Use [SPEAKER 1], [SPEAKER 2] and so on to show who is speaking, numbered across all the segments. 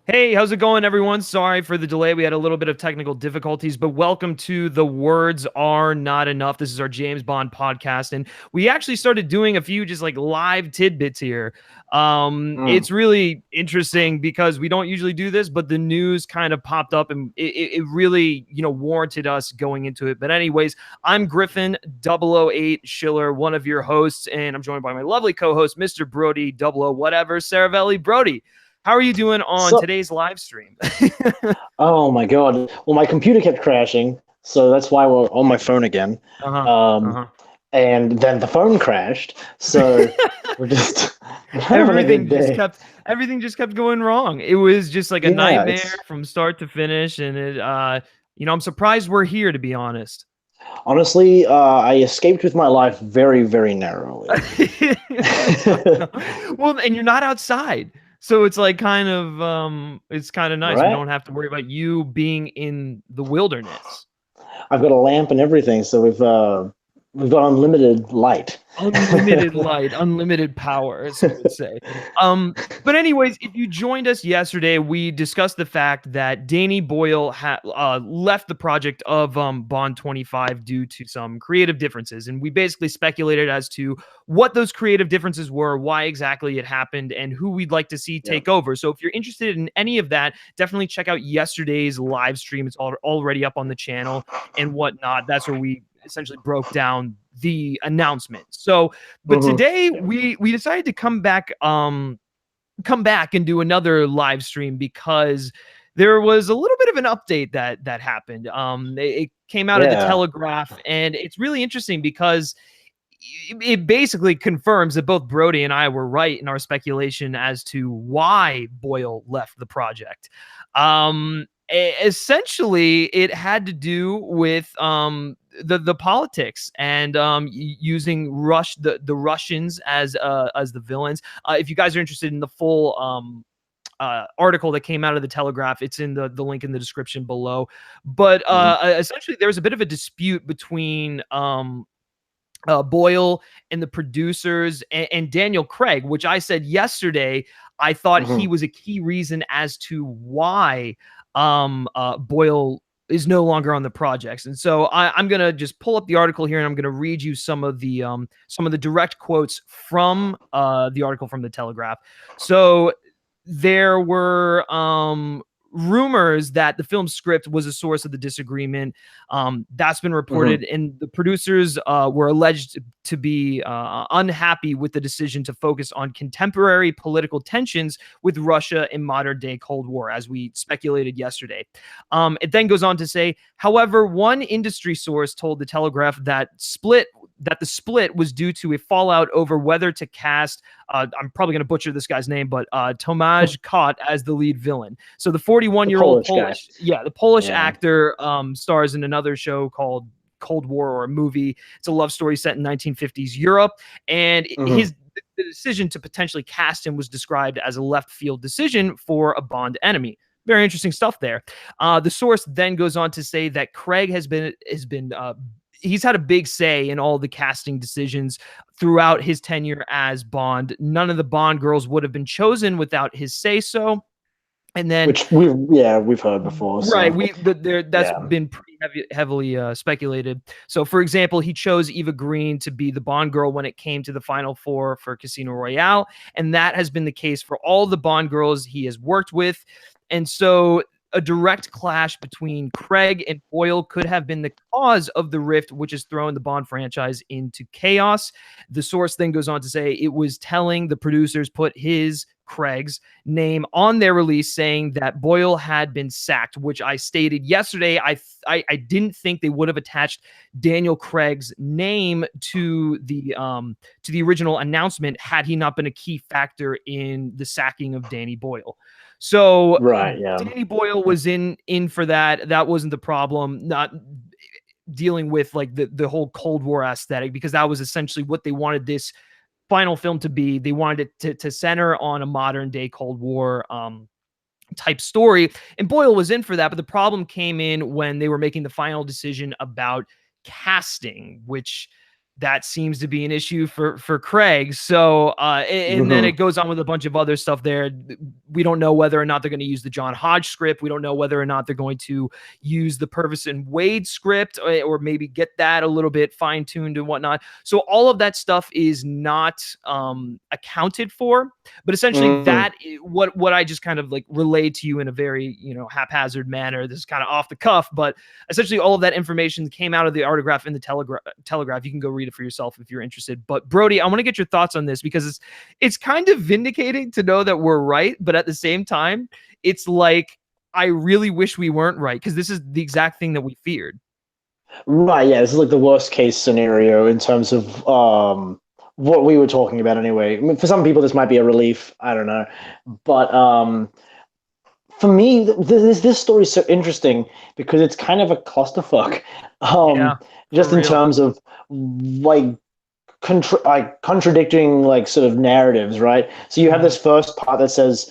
[SPEAKER 1] Hey, how's it going, everyone? Sorry for the delay. We had a little bit of technical difficulties, but welcome to The Words Are Not Enough. This is our James Bond podcast, and we actually started doing a few just like live tidbits here.
[SPEAKER 2] Mm.
[SPEAKER 1] It's really interesting because we don't usually do this, but the news kind of popped up and it really, warranted us going into it. But anyways, I'm Griffin 008 Schiller, one of your hosts, and I'm joined by my lovely co-host, Mr. Brody 00 whatever, Saravelli. Brody, how are you doing on
[SPEAKER 2] So,
[SPEAKER 1] today's live stream?
[SPEAKER 2] oh my God. Well, my computer kept crashing, so that's why we're on my phone again.
[SPEAKER 1] Uh-huh.
[SPEAKER 2] Um,
[SPEAKER 1] Uh-huh.
[SPEAKER 2] and then the phone crashed, so we're just we're having a
[SPEAKER 1] everything
[SPEAKER 2] good
[SPEAKER 1] just
[SPEAKER 2] day.
[SPEAKER 1] kept everything just kept going wrong. It was just like a
[SPEAKER 2] Yeah,
[SPEAKER 1] nightmare
[SPEAKER 2] it's
[SPEAKER 1] from start to finish, and I'm surprised we're here, to be honest.
[SPEAKER 2] honestly, I escaped with my life very, very narrowly.
[SPEAKER 1] Well, and you're not outside. So it's like it's kind of nice. We
[SPEAKER 2] Right?
[SPEAKER 1] don't have to worry about you being in the wilderness.
[SPEAKER 2] I've got a lamp and everything, so we've got unlimited light.
[SPEAKER 1] Unlimited light, unlimited power, as you would say. But anyways, if you joined us yesterday, we discussed the fact that Danny Boyle left the project of Bond 25 due to some creative differences, and we basically speculated as to what those creative differences were, why exactly it happened, and who we'd like to see
[SPEAKER 2] Yeah.
[SPEAKER 1] take over. So if you're interested in any of that, definitely check out yesterday's live stream. It's already up on the channel and whatnot. That's where we essentially broke down the announcement. So, but
[SPEAKER 2] Hmm.
[SPEAKER 1] today we decided to come back and do another live stream because there was a little bit of an update that happened. It came out of the
[SPEAKER 2] Yeah.
[SPEAKER 1] Telegraph, and it's really interesting because it basically confirms that both Brody and I were right in our speculation as to why Boyle left the project. Essentially, it had to do with the politics and using the Russians as the villains. If you guys are interested in the full article that came out of the Telegraph. It's in the link in the description below. But
[SPEAKER 2] Hmm.
[SPEAKER 1] essentially, there was a bit of a dispute between Boyle and the producers and Daniel Craig, which I said yesterday, I thought he
[SPEAKER 2] Hmm.
[SPEAKER 1] was a key reason as to why Boyle is no longer on the projects. And so I'm gonna just pull up the article here, and I'm gonna read you some of the direct quotes from the article from the Telegraph. So there were rumors that the film's script was a source of the disagreement. That's been
[SPEAKER 2] Hmm.
[SPEAKER 1] reported, and the producers were alleged to be unhappy with the decision to focus on contemporary political tensions with Russia in modern day Cold War, as we speculated yesterday. It then goes on to say, however, one industry source told the Telegraph that the split was due to a fallout over whether to cast I'm probably going to butcher this guy's name, but Tomasz Kot as the lead villain. So the
[SPEAKER 2] The
[SPEAKER 1] 41-year-old
[SPEAKER 2] Polish guy.
[SPEAKER 1] Polish, the Polish
[SPEAKER 2] Yeah.
[SPEAKER 1] actor stars in another show called Cold War, or a movie. It's a love story set in 1950s Europe, and
[SPEAKER 2] Hmm.
[SPEAKER 1] his the decision to potentially cast him was described as a left field decision for a Bond enemy. Very interesting stuff there. The source then goes on to say that Craig has been he's had a big say in all the casting decisions throughout his tenure as Bond. None of the Bond girls would have been chosen without his say so. And then,
[SPEAKER 2] Which we've heard before.
[SPEAKER 1] right,
[SPEAKER 2] So
[SPEAKER 1] that's
[SPEAKER 2] yeah.
[SPEAKER 1] been pretty heavily speculated. So, for example, he chose Eva Green to be the Bond girl when it came to the final four for Casino Royale, and that has been the case for all the Bond girls he has worked with. And so a direct clash between Craig and Boyle could have been the cause of the rift, which has thrown the Bond franchise into chaos. The source then goes on to say it was telling the producers put Craig's name on their release, saying that Boyle had been sacked, which I stated yesterday. I didn't think they would have attached Daniel Craig's name to the original announcement had he not been a key factor in the sacking of Danny Boyle. So
[SPEAKER 2] Right. Yeah.
[SPEAKER 1] Danny Boyle was in for that. That wasn't the problem. Not dealing with like the whole Cold War aesthetic, because that was essentially what they wanted this final film to be. They wanted it to center on a modern day Cold War type story, and Boyle was in for that. But the problem came in when they were making the final decision about casting, which that seems to be an issue for Craig. So and then it
[SPEAKER 2] Mm-hmm.
[SPEAKER 1] goes on with a bunch of other stuff there. We don't know whether or not they're going to use the John Hodge script. We don't know whether or not they're going to use the Purvis and Wade script, or maybe get that a little bit fine tuned and whatnot. So all of that stuff is not accounted for. But essentially,
[SPEAKER 2] Mm-hmm.
[SPEAKER 1] that what I just kind of like relayed to you in a very haphazard manner. This is kind of off the cuff, but essentially all of that information came out of the artigraph in the Telegraph. You can go read it for yourself if you're interested. But Brody, I want to get your thoughts on this because it's kind of vindicating to know that we're right, but at the same time, it's like I really wish we weren't right because this is the exact thing that we feared.
[SPEAKER 2] Right, yeah, this is like the worst case scenario in terms of what we were talking about anyway. I mean, for some people, this might be a relief. I don't know, but for me, this story is so interesting because it's kind of a clusterfuck.
[SPEAKER 1] Yeah, for
[SPEAKER 2] Just in
[SPEAKER 1] real.
[SPEAKER 2] terms of like contradicting like sort of narratives, right? So you have
[SPEAKER 1] Mhm.
[SPEAKER 2] this first part that says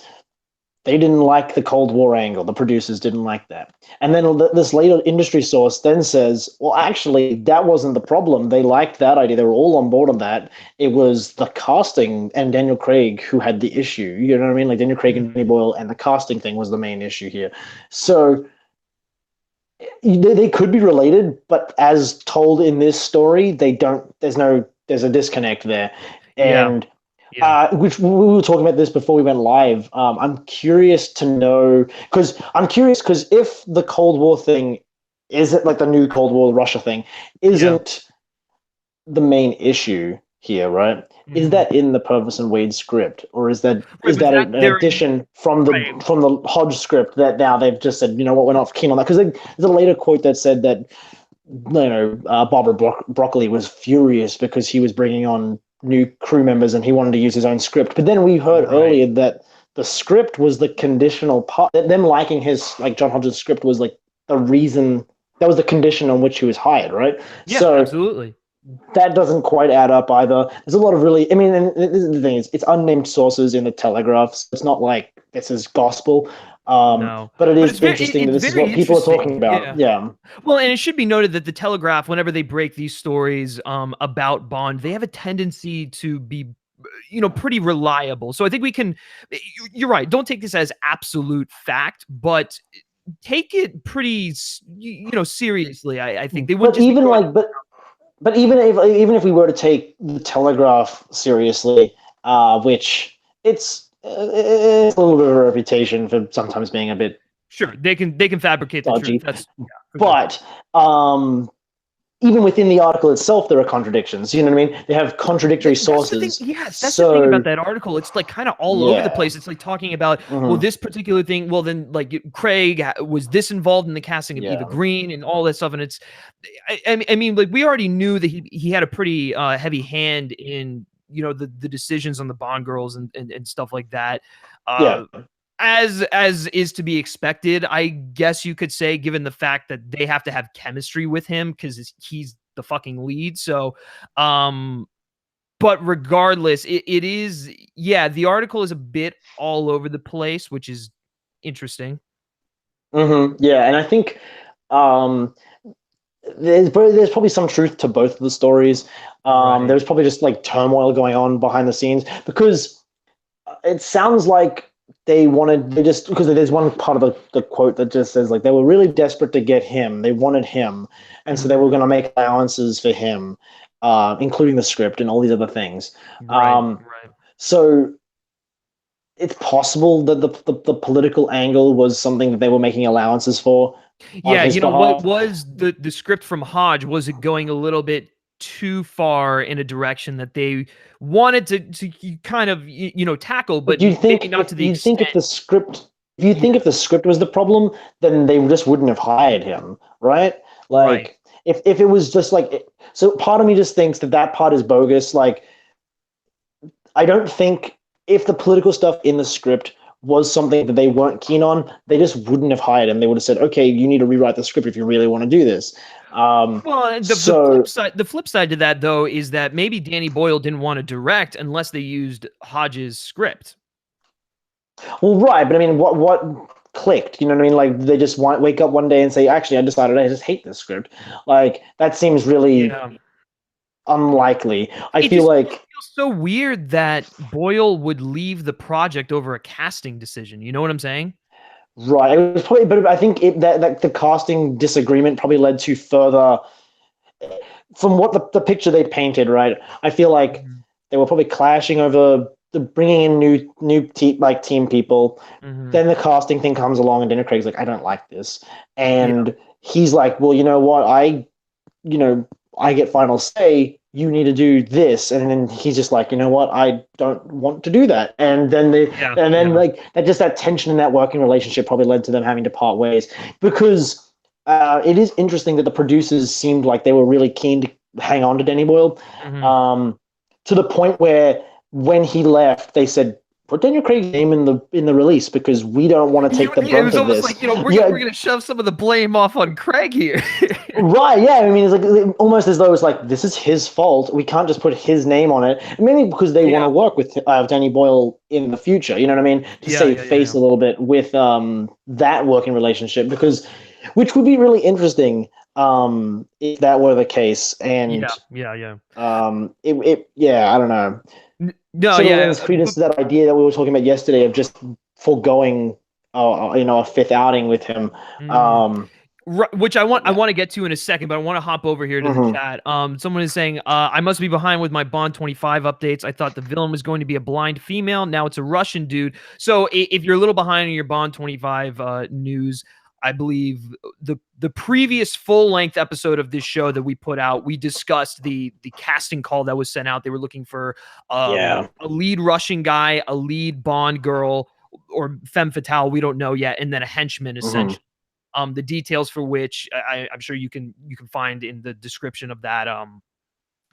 [SPEAKER 2] they didn't like the Cold War angle. The producers didn't like that. And then this later industry source then says, well, actually, that wasn't the problem. They liked that idea. They were all on board on that. It was the casting and Daniel Craig who had the issue. You know what I mean? Like Daniel Craig and Danny
[SPEAKER 1] Mhm.
[SPEAKER 2] Boyle, and the casting thing was the main issue here. So they could be related, but as told in this story, they don't. There's a disconnect there.
[SPEAKER 1] Yeah.
[SPEAKER 2] And
[SPEAKER 1] Yeah.
[SPEAKER 2] which we were talking about this before we went live. I'm curious to know because if the Cold War thing isn't like the new Cold War Russia thing
[SPEAKER 1] Yeah.
[SPEAKER 2] isn't the main issue here, right? Is
[SPEAKER 1] Mhm.
[SPEAKER 2] that in the Purvis and Wade script, or is that
[SPEAKER 1] Right. Was that
[SPEAKER 2] an
[SPEAKER 1] there?
[SPEAKER 2] addition
[SPEAKER 1] Right.
[SPEAKER 2] from the Hodge script that now they've just said, you know what, we're not keen on that? Because there's a later quote that said that Barbara Broccoli was furious because he was bringing on new crew members and he wanted to use his own script. But then we heard
[SPEAKER 1] Right.
[SPEAKER 2] earlier that the script was the conditional part. That them liking his like John Hodges' script was like the reason that was the condition on which he was hired, right?
[SPEAKER 1] Yeah.
[SPEAKER 2] So
[SPEAKER 1] Absolutely.
[SPEAKER 2] that doesn't quite add up either. There's a lot of really, I mean, and the thing is, it's unnamed sources in the Telegraph. So it's not like this is gospel.
[SPEAKER 1] No,
[SPEAKER 2] But it
[SPEAKER 1] but
[SPEAKER 2] is interesting that
[SPEAKER 1] it's
[SPEAKER 2] this is
[SPEAKER 1] very
[SPEAKER 2] what people are
[SPEAKER 1] interesting.
[SPEAKER 2] talking about.
[SPEAKER 1] Yeah.
[SPEAKER 2] Yeah.
[SPEAKER 1] Well, and it should be noted that the Telegraph, whenever they break these stories about Bond, they have a tendency to be, pretty reliable. So I think we can. You're right. Don't take this as absolute fact, but take it pretty, seriously. I think they wouldn't
[SPEAKER 2] But
[SPEAKER 1] just be
[SPEAKER 2] even
[SPEAKER 1] going.
[SPEAKER 2] like, but even if we were to take the Telegraph seriously, which it's a little bit of a reputation for sometimes being a bit
[SPEAKER 1] Sure, they can fabricate the truth.
[SPEAKER 2] dodgy,
[SPEAKER 1] That's yeah, for sure.
[SPEAKER 2] but even within the article itself, there are contradictions. You know what I mean? They have contradictory
[SPEAKER 1] That's the thing.
[SPEAKER 2] sources.
[SPEAKER 1] Yes, that's the thing about
[SPEAKER 2] So
[SPEAKER 1] that article. It's like kind of all over the
[SPEAKER 2] yeah,
[SPEAKER 1] place. It's like talking about, well,
[SPEAKER 2] hmm
[SPEAKER 1] this particular thing. Well, then like Craig was this involved in the casting of Eva
[SPEAKER 2] yeah,
[SPEAKER 1] Green and all that stuff. And it's, I mean, like we already knew that he had a pretty heavy hand in the decisions on the Bond girls and stuff like that.
[SPEAKER 2] yeah.
[SPEAKER 1] Uh, as is to be expected, I guess you could say, given the fact that they have to have chemistry with him because he's the fucking lead. So, um, but regardless, it is, yeah, the article is a bit all over the place, which is interesting.
[SPEAKER 2] Yeah, and I think um, there's probably some truth to both of the stories.
[SPEAKER 1] Right.
[SPEAKER 2] There's probably just like turmoil going on behind the scenes because it sounds like they just because there's one part of the quote that just says like they were really desperate to get him. They wanted him, and so they were
[SPEAKER 1] Mhm.
[SPEAKER 2] going to make allowances for him, including the script and all these other things.
[SPEAKER 1] Right.
[SPEAKER 2] Um,
[SPEAKER 1] Right.
[SPEAKER 2] so it's possible that the political angle was something that they were making allowances for on
[SPEAKER 1] Yeah,
[SPEAKER 2] his
[SPEAKER 1] what
[SPEAKER 2] behalf.
[SPEAKER 1] was the script from Hodge? Was it going a little bit too far in a direction that they wanted to kind of tackle,
[SPEAKER 2] But
[SPEAKER 1] but
[SPEAKER 2] do you
[SPEAKER 1] maybe
[SPEAKER 2] think
[SPEAKER 1] not to the
[SPEAKER 2] if
[SPEAKER 1] extent?
[SPEAKER 2] the script if you think
[SPEAKER 1] Yeah.
[SPEAKER 2] if the script was the problem, then they just wouldn't have hired him, right?
[SPEAKER 1] Right.
[SPEAKER 2] Like if it was just like so, part of me just thinks that that part is bogus. Like I don't think if the political stuff in the script was something that they weren't keen on, they just wouldn't have hired him. They would have said, "Okay, you need to rewrite the script if you really want to do this."
[SPEAKER 1] Well, and
[SPEAKER 2] So
[SPEAKER 1] the flip side to that though is that maybe Danny Boyle didn't want to direct unless they used Hodge's script.
[SPEAKER 2] well, right, but I mean, what clicked? You know what I mean? Like they just wake up one day and say, "Actually, I decided I just hate this script." Like that seems really
[SPEAKER 1] Yeah.
[SPEAKER 2] unlikely. I
[SPEAKER 1] It
[SPEAKER 2] feel
[SPEAKER 1] just
[SPEAKER 2] like
[SPEAKER 1] feels so weird that Boyle would leave the project over a casting decision. You know what I'm saying?
[SPEAKER 2] right. It was probably, but I think that the casting disagreement probably led to further from what the picture they painted. Right. I feel like
[SPEAKER 1] Mhm.
[SPEAKER 2] they were probably clashing over the bringing in new team people.
[SPEAKER 1] Mhm.
[SPEAKER 2] Then the casting thing comes along, and Daniel Craig's like, I don't like this,
[SPEAKER 1] Yeah.
[SPEAKER 2] and he's like, well, you know what, you know, I get final say. You need to do this, and then he's just like, you know what, I don't want to do that.
[SPEAKER 1] Yeah.
[SPEAKER 2] And then
[SPEAKER 1] Yeah.
[SPEAKER 2] like that tension in that working relationship probably led to them having to part ways because it is interesting that the producers seemed like they were really keen to hang on to Danny Boyle,
[SPEAKER 1] Mhm.
[SPEAKER 2] um, to the point where when he left, they said, put Daniel Craig's name in the release because we don't want to take the
[SPEAKER 1] It
[SPEAKER 2] brunt
[SPEAKER 1] was
[SPEAKER 2] of
[SPEAKER 1] almost
[SPEAKER 2] this.
[SPEAKER 1] like, we're
[SPEAKER 2] Yeah,
[SPEAKER 1] gonna shove some of the blame off on Craig here.
[SPEAKER 2] right, yeah. I mean, it's like almost as though it's like this is his fault. We can't just put his name on it. Mainly because they want
[SPEAKER 1] Yeah.
[SPEAKER 2] to work with Danny Boyle in the future. You know what I mean? To
[SPEAKER 1] Yeah.
[SPEAKER 2] save
[SPEAKER 1] Yeah. Yeah.
[SPEAKER 2] face
[SPEAKER 1] Yeah.
[SPEAKER 2] a little bit with that working relationship, because which would be really interesting if that were the case.
[SPEAKER 1] Yeah.
[SPEAKER 2] And
[SPEAKER 1] Yeah. Yeah.
[SPEAKER 2] yeah, I don't know.
[SPEAKER 1] No.
[SPEAKER 2] Sort of
[SPEAKER 1] Yeah.
[SPEAKER 2] lends credence to that idea that we were talking about yesterday of just foregoing, a fifth outing with him.
[SPEAKER 1] Mhm.
[SPEAKER 2] Um,
[SPEAKER 1] Which I
[SPEAKER 2] yeah.
[SPEAKER 1] want to get to in a second, but I want to hop over here to the
[SPEAKER 2] Hmm.
[SPEAKER 1] chat. Someone is saying, I must be behind with my Bond 25 updates. I thought the villain was going to be a blind female. Now it's a Russian dude. So if you're a little behind on your Bond 25 news, I believe the previous full length episode of this show that we put out, we discussed the casting call that was sent out. They were looking for
[SPEAKER 2] Yeah.
[SPEAKER 1] a lead Russian guy, a lead Bond girl, or femme fatale, we don't know yet, and then a henchman
[SPEAKER 2] Hmm.
[SPEAKER 1] essentially. The details for which I'm sure you can find in the description of that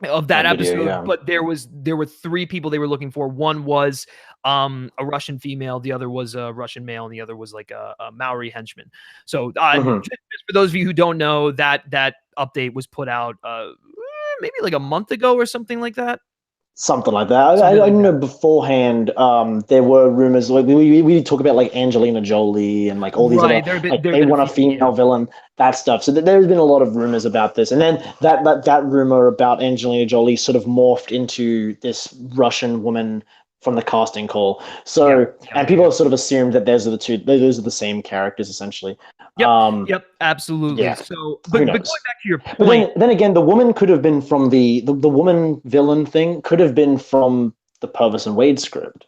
[SPEAKER 2] That video,
[SPEAKER 1] episode.
[SPEAKER 2] yeah.
[SPEAKER 1] But there were three people they were looking for. One was a Russian female, the other was a Russian male, and the other was like a Maori henchman. So
[SPEAKER 2] Hmm.
[SPEAKER 1] just for those of you who don't know, that update was put out maybe like a month ago or something like that.
[SPEAKER 2] Something like that.
[SPEAKER 1] Something
[SPEAKER 2] I
[SPEAKER 1] like that.
[SPEAKER 2] know beforehand, there were rumors like we talk about like Angelina Jolie and like all these other,
[SPEAKER 1] Right.
[SPEAKER 2] like
[SPEAKER 1] There have
[SPEAKER 2] they
[SPEAKER 1] been a
[SPEAKER 2] want a
[SPEAKER 1] few. Yeah.
[SPEAKER 2] female villain, that stuff. So there's been a lot of rumors about this, and then that rumor about Angelina Jolie sort of morphed into this Russian woman from the casting call.
[SPEAKER 1] Yeah.
[SPEAKER 2] So,
[SPEAKER 1] Yeah.
[SPEAKER 2] and
[SPEAKER 1] Yeah.
[SPEAKER 2] people
[SPEAKER 1] Yeah.
[SPEAKER 2] have sort of assumed that those are the same characters essentially.
[SPEAKER 1] Yep.
[SPEAKER 2] Um,
[SPEAKER 1] Yep. Absolutely.
[SPEAKER 2] yeah,
[SPEAKER 1] So,
[SPEAKER 2] who
[SPEAKER 1] but going
[SPEAKER 2] knows?
[SPEAKER 1] back to your
[SPEAKER 2] But
[SPEAKER 1] point.
[SPEAKER 2] then again, the woman could have been from the woman villain thing could have been from the Purvis and Wade script.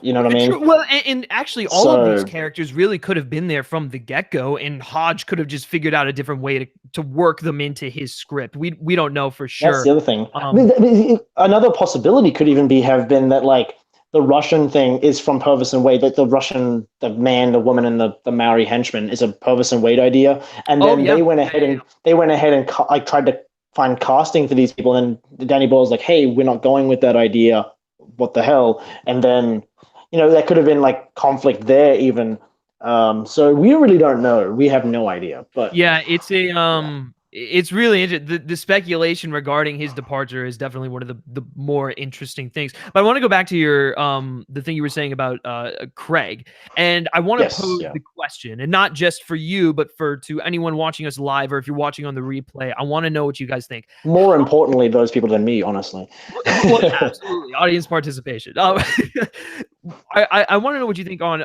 [SPEAKER 2] You know what I mean?
[SPEAKER 1] True. Well, and actually, all of these
[SPEAKER 2] So
[SPEAKER 1] characters really could have been there from the get go, and Hodge could have just figured out a different way to work them into his script. We don't know for
[SPEAKER 2] that's
[SPEAKER 1] sure.
[SPEAKER 2] the other thing.
[SPEAKER 1] Um,
[SPEAKER 2] Another possibility could even be have been that like the Russian thing is from Purvis and Wade, like the Russian, the man, the woman, and the Maori henchman is a Purvis and Wade idea, and
[SPEAKER 1] oh
[SPEAKER 2] then
[SPEAKER 1] yeah, yeah, yeah, yeah.
[SPEAKER 2] they went ahead and like tried to find casting for these people, and Danny Boyle's like, hey, we're not going with that idea. What the hell? And then there could have been like conflict there even. So we really don't know. We have no idea. But
[SPEAKER 1] Yeah, it's a
[SPEAKER 2] yeah.
[SPEAKER 1] it's really interesting. The speculation regarding his departure is definitely one of the more interesting things. But I want to go back to your the thing you were saying about Craig, and I want to
[SPEAKER 2] Yes.
[SPEAKER 1] pose
[SPEAKER 2] Yeah.
[SPEAKER 1] the question, and not just for you, but for to anyone watching us live, or if you're watching on the replay. I want to know what you guys think.
[SPEAKER 2] More importantly, those people than me, honestly.
[SPEAKER 1] Well, absolutely, audience participation. I want to know what you think on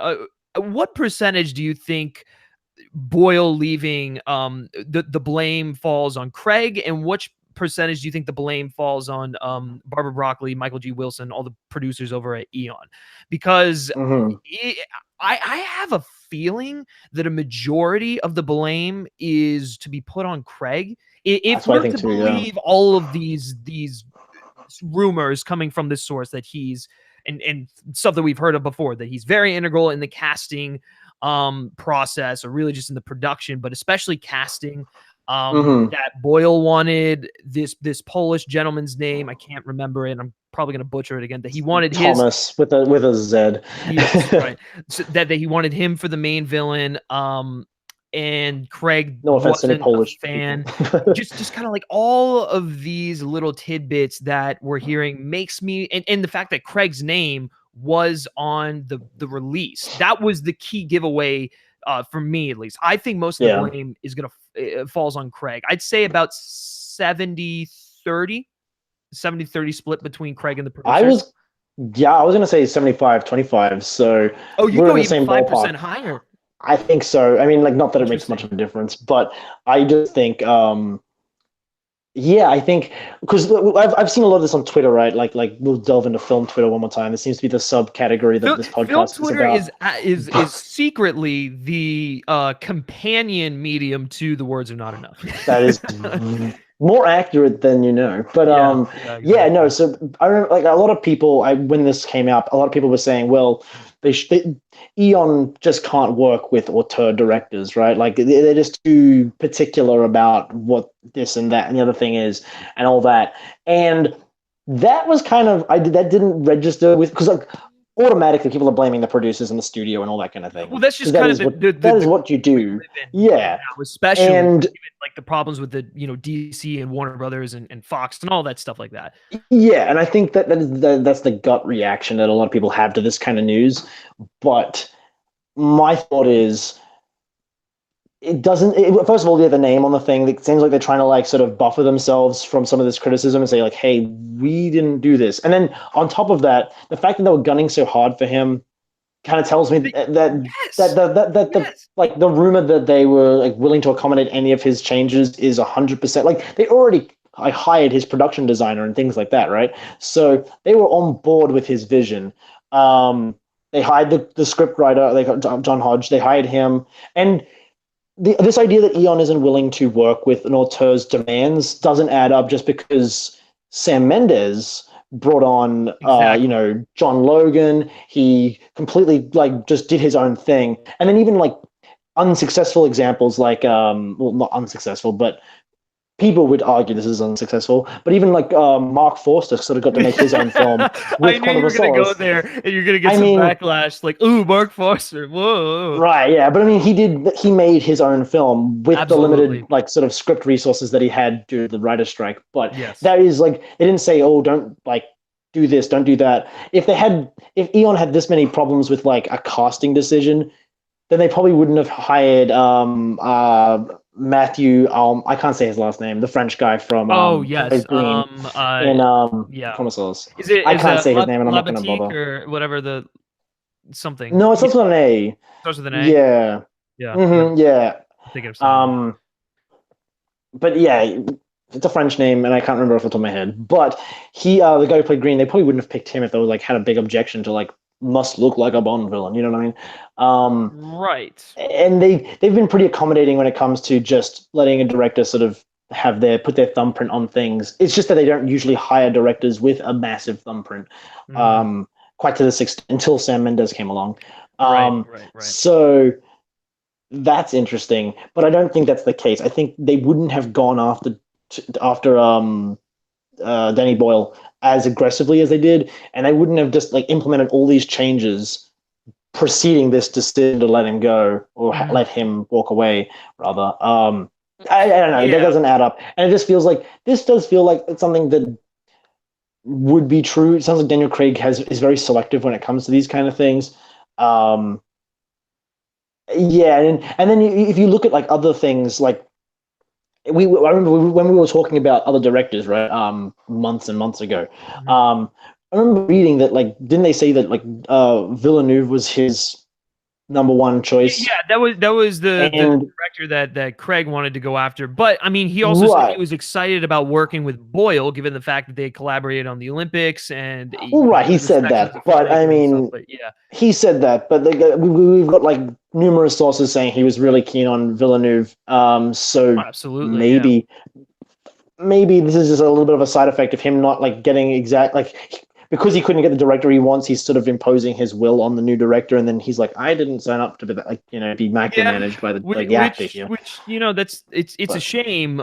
[SPEAKER 1] what percentage do you think Boyle leaving, the blame falls on Craig, and which percentage do you think the blame falls on Barbara Broccoli, Michael G. Wilson, all the producers over at Eon? Because
[SPEAKER 2] Hmm.
[SPEAKER 1] I have a feeling that a majority of the blame is to be put on Craig. If
[SPEAKER 2] That's what I
[SPEAKER 1] we're
[SPEAKER 2] think
[SPEAKER 1] to
[SPEAKER 2] too. Yeah.
[SPEAKER 1] believe all of these rumors coming from this source that he's and stuff that we've heard of before, that he's very integral in the casting process, or really just in the production, but especially casting.
[SPEAKER 2] Hmm.
[SPEAKER 1] That Boyle wanted this Polish gentleman's name, I can't remember it, I'm probably going to butcher it again, that he wanted his.
[SPEAKER 2] Thomas with a Z.
[SPEAKER 1] Yes, right. So that he wanted him for the main villain. And Craig
[SPEAKER 2] No offense to any
[SPEAKER 1] wasn't a
[SPEAKER 2] Polish people.
[SPEAKER 1] fan. Just kind of like all of these little tidbits that we're hearing makes me, and the fact that Craig's name was on the release. That was the key giveaway for me, at least. I think most of the
[SPEAKER 2] Yeah.
[SPEAKER 1] blame is gonna falls on Craig. I'd say about 70-30. 70-30 split between Craig and the
[SPEAKER 2] I
[SPEAKER 1] producers?
[SPEAKER 2] was, yeah, I was gonna say 75-25. So
[SPEAKER 1] Oh, you
[SPEAKER 2] we're in
[SPEAKER 1] go
[SPEAKER 2] the
[SPEAKER 1] even
[SPEAKER 2] same
[SPEAKER 1] 5%
[SPEAKER 2] ballpark.
[SPEAKER 1] higher.
[SPEAKER 2] I think so. I mean, like, not that it makes much
[SPEAKER 1] Interesting.
[SPEAKER 2] of a difference, but I just think, yeah, I think because I've seen a lot of this on Twitter, right? Like we'll delve into film Twitter one more time. It seems to be the subcategory that this
[SPEAKER 1] Film
[SPEAKER 2] podcast is
[SPEAKER 1] Twitter
[SPEAKER 2] about.
[SPEAKER 1] is secretly the companion medium to the words are not enough.
[SPEAKER 2] That is more accurate than you know. But
[SPEAKER 1] Yeah, yeah,
[SPEAKER 2] yeah, no.
[SPEAKER 1] exactly.
[SPEAKER 2] So I remember, like, a lot of people, when this came out, a lot of people were saying, well, Eon just can't work with auteur directors, right? Like, they're just too particular about what this and that and the other thing is, and all that. And that was kind of, that didn't register with, because, like, automatically people are blaming the producers and the studio and all that kind of
[SPEAKER 1] Well,
[SPEAKER 2] thing,
[SPEAKER 1] that's
[SPEAKER 2] because
[SPEAKER 1] just kind of
[SPEAKER 2] that is what you
[SPEAKER 1] we
[SPEAKER 2] do.
[SPEAKER 1] live in
[SPEAKER 2] Yeah.
[SPEAKER 1] now, especially
[SPEAKER 2] And
[SPEAKER 1] given like the problems with the DC and Warner Brothers and Fox and all that stuff like that.
[SPEAKER 2] yeah, and I think that's the gut reaction that a lot of people have to this kind of news. But my thought is, it doesn't. First of all, they have a name on the thing. It seems like they're trying to, like, sort of buffer themselves from some of this criticism and say, like, "Hey, we didn't do this." And then on top of that, the fact that they were gunning so hard for him kind of tells me
[SPEAKER 1] Yes,
[SPEAKER 2] the,
[SPEAKER 1] yes.
[SPEAKER 2] like, the rumor that they were, like, willing to accommodate any of his changes is 100%. Like, they already, I hired his production designer and things like that, right? So they were on board with his vision. They hired the script writer, they got John Hodge. They hired him, and this idea that Eon isn't willing to work with an auteur's demands doesn't add up just because Sam Mendes brought on,
[SPEAKER 1] Exactly.
[SPEAKER 2] John Logan. He completely, like, just did his own thing. And then even, like, unsuccessful examples, like, well, not unsuccessful, but people would argue this is unsuccessful. But even, like, Mark Forster sort of got to make his own film
[SPEAKER 1] I
[SPEAKER 2] with
[SPEAKER 1] knew
[SPEAKER 2] Quantum
[SPEAKER 1] you
[SPEAKER 2] of
[SPEAKER 1] were gonna go
[SPEAKER 2] Solace.
[SPEAKER 1] there and you're gonna get
[SPEAKER 2] I
[SPEAKER 1] some
[SPEAKER 2] mean,
[SPEAKER 1] backlash, like, ooh, Mark Foster. Whoa.
[SPEAKER 2] right, yeah, but I mean, he made his own film with the limited,
[SPEAKER 1] Absolutely.
[SPEAKER 2] like, sort of script resources that he had due to the writer's strike. But
[SPEAKER 1] Yes.
[SPEAKER 2] that is, like, they didn't say, oh, don't, like, do this, don't do that. If Eon had this many problems with, like, a casting decision, then they probably wouldn't have hired Matthew, I can't say his last name, the French guy from
[SPEAKER 1] Oh,
[SPEAKER 2] Red
[SPEAKER 1] yes.
[SPEAKER 2] Green in
[SPEAKER 1] Yeah.
[SPEAKER 2] Promisos.
[SPEAKER 1] Is
[SPEAKER 2] I
[SPEAKER 1] is
[SPEAKER 2] can't
[SPEAKER 1] a
[SPEAKER 2] say his name, and I'm
[SPEAKER 1] La
[SPEAKER 2] not going to
[SPEAKER 1] Boutique
[SPEAKER 2] bother.
[SPEAKER 1] or whatever the something.
[SPEAKER 2] No, it's
[SPEAKER 1] Yeah,
[SPEAKER 2] also an A.
[SPEAKER 1] starts with an A.
[SPEAKER 2] Yeah.
[SPEAKER 1] Yeah, yeah.
[SPEAKER 2] Yeah.
[SPEAKER 1] I'm thinking of someone.
[SPEAKER 2] Um, but yeah, it's a French name, and I can't remember off the top of my head. But the guy who played Green, they probably wouldn't have picked him if they, like, had a big objection to, like, must look like a Bond villain. You know what I mean?
[SPEAKER 1] Right.
[SPEAKER 2] And they've been pretty accommodating when it comes to just letting a director sort of have put their thumbprint on things. It's just that they don't usually hire directors with a massive thumbprint,
[SPEAKER 1] Mhm.
[SPEAKER 2] um, quite to this extent, until Sam Mendes came along.
[SPEAKER 1] Right, right, right.
[SPEAKER 2] So that's interesting, but I don't think that's the case. I think they wouldn't have gone after Danny Boyle as aggressively as they did, and they wouldn't have just, like, implemented all these changes preceding this decision to let him go, or
[SPEAKER 1] Mhm.
[SPEAKER 2] let him walk away, rather. I don't know. That
[SPEAKER 1] Yeah.
[SPEAKER 2] doesn't add up, and it just feels like this does feel like it's something that would be true. It sounds like Daniel Craig is very selective when it comes to these kind of things. Um, yeah, and then if you look at, like, other things, like, I remember when we were talking about other directors, right? Months and months ago.
[SPEAKER 1] Mhm.
[SPEAKER 2] I remember reading that, like, didn't they say that, like, Villeneuve was his number one choice?
[SPEAKER 1] Yeah, that was the
[SPEAKER 2] And
[SPEAKER 1] director that Craig wanted to go after. But I mean, he also said he
[SPEAKER 2] right,
[SPEAKER 1] was excited about working with Boyle, given the fact that they collaborated on the Olympics and
[SPEAKER 2] well, right, he
[SPEAKER 1] his
[SPEAKER 2] said
[SPEAKER 1] respects as a
[SPEAKER 2] that, but I
[SPEAKER 1] filmmaker and stuff.
[SPEAKER 2] mean,
[SPEAKER 1] But yeah,
[SPEAKER 2] he said that, but we've got, like, numerous sources saying he was really keen on Villeneuve. So
[SPEAKER 1] absolutely, yeah.
[SPEAKER 2] maybe this is just a little bit of a side effect of him not, like, getting exact, like, because he couldn't get the director he wants, he's sort of imposing his will on the new director, and then he's like, I didn't sign up to be, like, be
[SPEAKER 1] Yeah,
[SPEAKER 2] micromanaged by the actor
[SPEAKER 1] which
[SPEAKER 2] here.
[SPEAKER 1] which that's it's a
[SPEAKER 2] But
[SPEAKER 1] shame.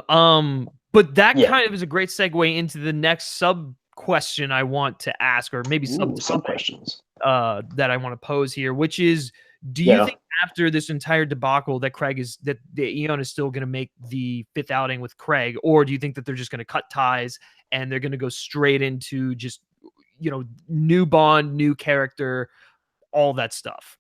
[SPEAKER 1] But that
[SPEAKER 2] yeah,
[SPEAKER 1] kind of is a great segue into the next sub question I want to ask, or maybe
[SPEAKER 2] ooh, sub
[SPEAKER 1] subtopic
[SPEAKER 2] questions.
[SPEAKER 1] that I want to pose here, which is, do you
[SPEAKER 2] Yeah.
[SPEAKER 1] think after this entire debacle that the Eon is still going to make the fifth outing with Craig, or do you think that they're just going to cut ties and they're going to go straight into just new Bond, new character, all that stuff?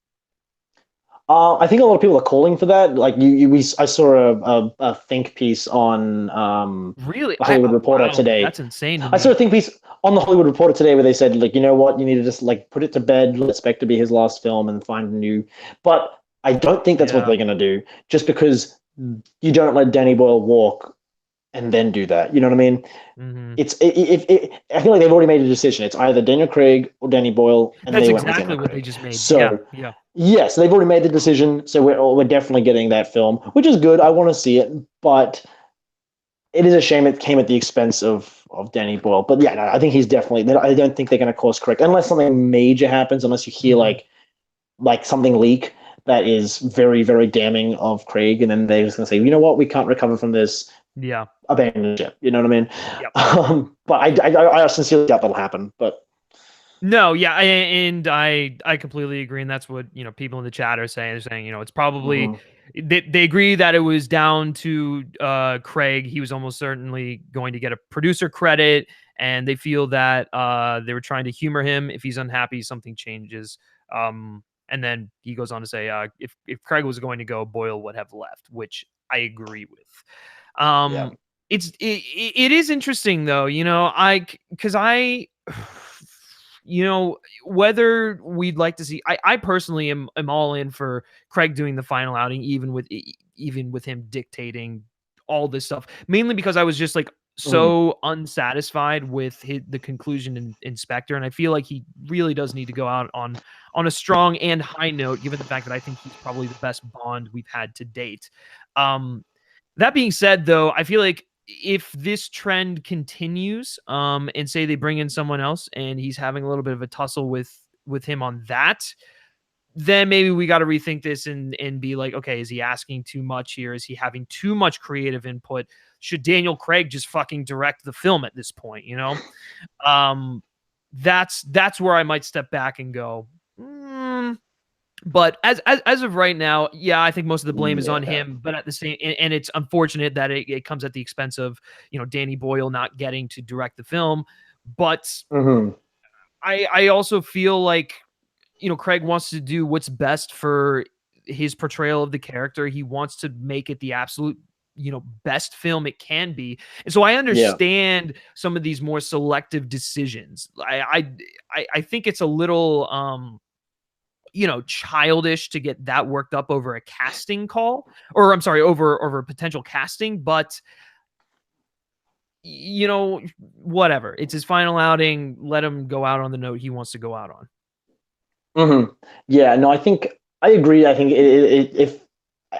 [SPEAKER 2] I think a lot of people are calling for that. Like I saw a think piece on
[SPEAKER 1] Really?
[SPEAKER 2] the Hollywood Reporter
[SPEAKER 1] Wow,
[SPEAKER 2] today.
[SPEAKER 1] that's insane to
[SPEAKER 2] I saw
[SPEAKER 1] me.
[SPEAKER 2] a think piece on the Hollywood Reporter today where they said, like, you know what, you need to just like put it to bed, let Spectre be his last film, and find a new. But I don't think that's what
[SPEAKER 1] Yeah.
[SPEAKER 2] they're gonna do. Just because you don't let Danny Boyle walk and then do that. You know what I mean?
[SPEAKER 1] Hmm.
[SPEAKER 2] I feel like they've already made a decision. It's either Daniel Craig or Danny Boyle, and
[SPEAKER 1] That's
[SPEAKER 2] they went with
[SPEAKER 1] exactly
[SPEAKER 2] Daniel
[SPEAKER 1] what they
[SPEAKER 2] Craig.
[SPEAKER 1] just made. Yeah,
[SPEAKER 2] So
[SPEAKER 1] yeah.
[SPEAKER 2] yes, they've already made the decision. So we're definitely getting that film, which is good. I want to see it, but it is a shame it came at the expense of Danny Boyle. But yeah, no, I think he's definitely. I don't think they're going to course correct unless something major happens. Unless you hear
[SPEAKER 1] Hmm.
[SPEAKER 2] like something leak that is very very damning of Craig, and then they're just going to say, you know what, we can't recover from this,
[SPEAKER 1] Yeah.
[SPEAKER 2] abandon ship. You know what I mean?
[SPEAKER 1] Yep.
[SPEAKER 2] But I sincerely doubt that'll happen. But
[SPEAKER 1] No, yeah, and I completely agree, and that's what people in the chat are saying. They're saying it's probably
[SPEAKER 2] mhm.
[SPEAKER 1] they agree that it was down to Craig. He was almost certainly going to get a producer credit, and they feel that they were trying to humor him. If he's unhappy, something changes. And then he goes on to say, if Craig was going to go, Boyle would have left, which I agree with.
[SPEAKER 2] Yeah.
[SPEAKER 1] Um, it is interesting though, because I whether we'd like to see, I personally am all in for Craig doing the final outing, even with him dictating all this stuff, mainly because I was just like
[SPEAKER 2] Mhm.
[SPEAKER 1] so unsatisfied with the conclusion in Spectre, and I feel like he really does need to go out on a strong and high note, given the fact that I think he's probably the best Bond we've had to date. That being said, though, I feel like if this trend continues, and say they bring in someone else and he's having a little bit of a tussle with him on that, then maybe we got to rethink this and be like, okay, is he asking too much here? Is he having too much creative input? Should Daniel Craig just fucking direct the film at this point? Um, that's where I might step back and go. But as of right now, yeah, I think most of the blame is on
[SPEAKER 2] Yeah.
[SPEAKER 1] him. But at the same, and it's unfortunate that it comes at the expense of Danny Boyle not getting to direct the film. But
[SPEAKER 2] Mhm.
[SPEAKER 1] I also feel like Craig wants to do what's best for his portrayal of the character. He wants to make it the absolute best film it can be, and so I
[SPEAKER 2] Yeah.
[SPEAKER 1] understand some of these more selective decisions. I think it's a little childish to get that worked up over a casting call, or I'm sorry, over potential casting, but whatever. It's his final outing. Let him go out on the note he wants to go out on.
[SPEAKER 2] Yeah. No, I think I agree. I think if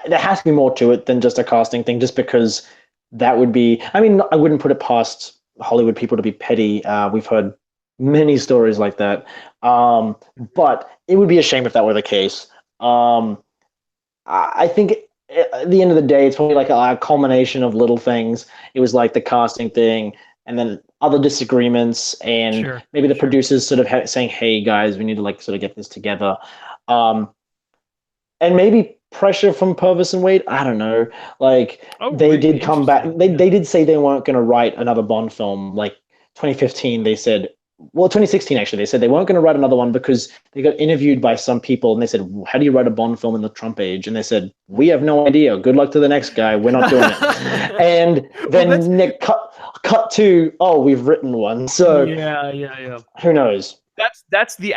[SPEAKER 2] there has to be more to it than just a casting thing, just because that would be. I mean, I wouldn't put it past Hollywood people to be petty. We've heard many stories like that. Um, but it would be a shame if that were the case. Um, I think at the end of the day, it's probably like a culmination of little things. It was like the casting thing, and then other disagreements, and
[SPEAKER 1] Sure,
[SPEAKER 2] maybe the
[SPEAKER 1] sure.
[SPEAKER 2] producers sort of saying, "Hey guys, we need to like sort of get this together," um, and maybe pressure from Purvis and Wade. I don't know. Like
[SPEAKER 1] Oh,
[SPEAKER 2] they did come back.
[SPEAKER 1] interesting.
[SPEAKER 2] They
[SPEAKER 1] Yeah.
[SPEAKER 2] they did say they weren't going to write another Bond film. Like 2015, they said. Well, 2016 actually, they said they weren't going to write another one because they got interviewed by some people and they said, "How do you write a Bond film in the Trump age?" And they said, "We have no idea. Good luck to the next guy. We're not doing it." And
[SPEAKER 1] Well, that's
[SPEAKER 2] then Nick cut to, "Oh, we've written one." So
[SPEAKER 1] yeah, yeah, yeah.
[SPEAKER 2] who knows?
[SPEAKER 1] That's the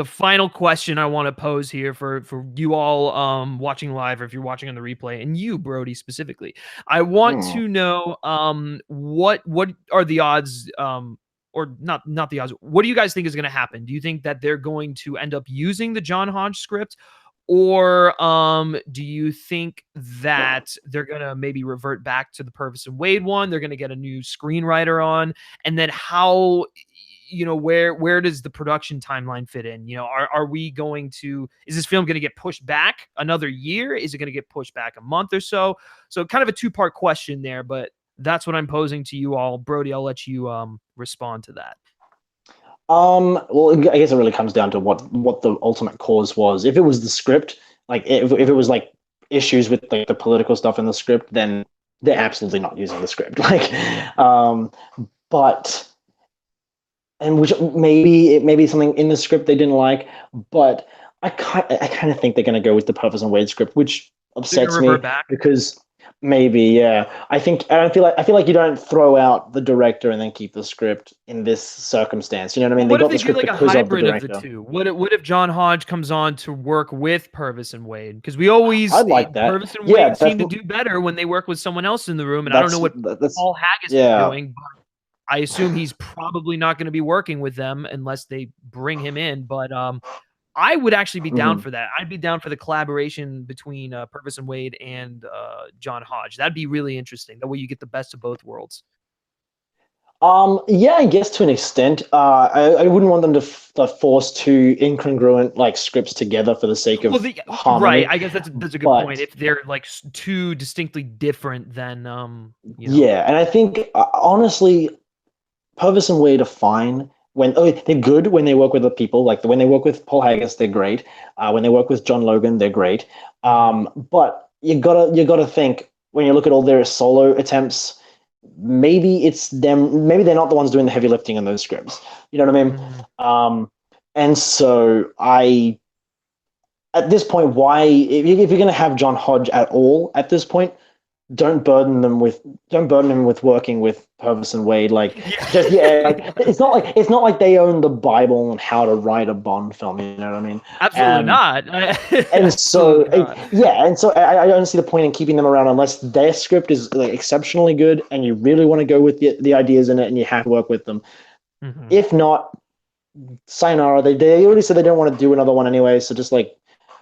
[SPEAKER 1] final question I want to pose here for you all watching live, or if you're watching on the replay, and you, Brody, specifically. I want
[SPEAKER 2] Hmm.
[SPEAKER 1] to know what are the odds, or not the odds. What do you guys think is going to happen? Do you think that they're going to end up using the John Hodge script, or do you think that they're going to maybe revert back to the Purvis and Wade one? They're going to get a new screenwriter on, and then how where does the production timeline fit in? Are we going to, is this film going to get pushed back another year? Is it going to get pushed back a month or so? So kind of a two-part question there, but that's what I'm posing to you all. Brody, I'll let you respond to that.
[SPEAKER 2] Well, I guess it really comes down to what the ultimate cause was. If it was the script, like if it was like issues with like the political stuff in the script, then they're absolutely not using the script. Like, but and which maybe it may be something in the script they didn't like, but I kind of think they're going to go with the Purvis and Wade script, which
[SPEAKER 1] They're gonna
[SPEAKER 2] upsets me
[SPEAKER 1] revert back.
[SPEAKER 2] because maybe, yeah. I feel like you don't throw out the director and then keep the script in this circumstance. You know what I
[SPEAKER 1] Well,
[SPEAKER 2] mean? They
[SPEAKER 1] what if
[SPEAKER 2] got
[SPEAKER 1] they
[SPEAKER 2] the
[SPEAKER 1] do
[SPEAKER 2] script
[SPEAKER 1] like a
[SPEAKER 2] because of the
[SPEAKER 1] hybrid of the
[SPEAKER 2] director.
[SPEAKER 1] two? What if John Hodge comes on to work with Purvis and Wade? Because we always
[SPEAKER 2] I'd like that.
[SPEAKER 1] Purvis and
[SPEAKER 2] Yeah,
[SPEAKER 1] Wade seem to do better when they work with someone else in the room, and I don't know what
[SPEAKER 2] that's
[SPEAKER 1] Paul Haggis is
[SPEAKER 2] yeah.
[SPEAKER 1] doing. I assume he's probably not going to be working with them unless they bring him in. But I would actually be down
[SPEAKER 2] Mhm.
[SPEAKER 1] for that. I'd be down for the collaboration between Purvis and Wade and John Hodge. That'd be really interesting. That way you get the best of both worlds.
[SPEAKER 2] Yeah, I guess to an extent. I wouldn't want them to force two incongruent like scripts together for the sake
[SPEAKER 1] Well,
[SPEAKER 2] of
[SPEAKER 1] right.
[SPEAKER 2] harmony.
[SPEAKER 1] I guess that's a good point.
[SPEAKER 2] But
[SPEAKER 1] If they're like two distinctly different, then
[SPEAKER 2] yeah, and I think honestly, Purvis and Wade are fine when they're good when they work with the people. Like when they work with Paul Haggis, they're great. When they work with John Logan, they're great.
[SPEAKER 1] Mhm.
[SPEAKER 2] But you gotta think when you look at all their solo attempts, maybe it's them. Maybe they're not the ones doing the heavy lifting in those scripts. You know what I mean?
[SPEAKER 1] Mhm.
[SPEAKER 2] And so I at this point, why if you're going to have John Hodge at all at this point, don't burden him with working with Purvis and Wade. Like just
[SPEAKER 1] Yeah.
[SPEAKER 2] yeah, like it's not like they own the Bible on how to write a Bond film. You know what I mean?
[SPEAKER 1] Absolutely
[SPEAKER 2] And
[SPEAKER 1] not.
[SPEAKER 2] and so
[SPEAKER 1] Absolutely not.
[SPEAKER 2] yeah, and so I don't see the point in keeping them around unless their script is like exceptionally good and you really want to go with the ideas in it and you have to work with them.
[SPEAKER 1] Mhm.
[SPEAKER 2] If not, sayonara. They already said they don't want to do another one anyway. So just like,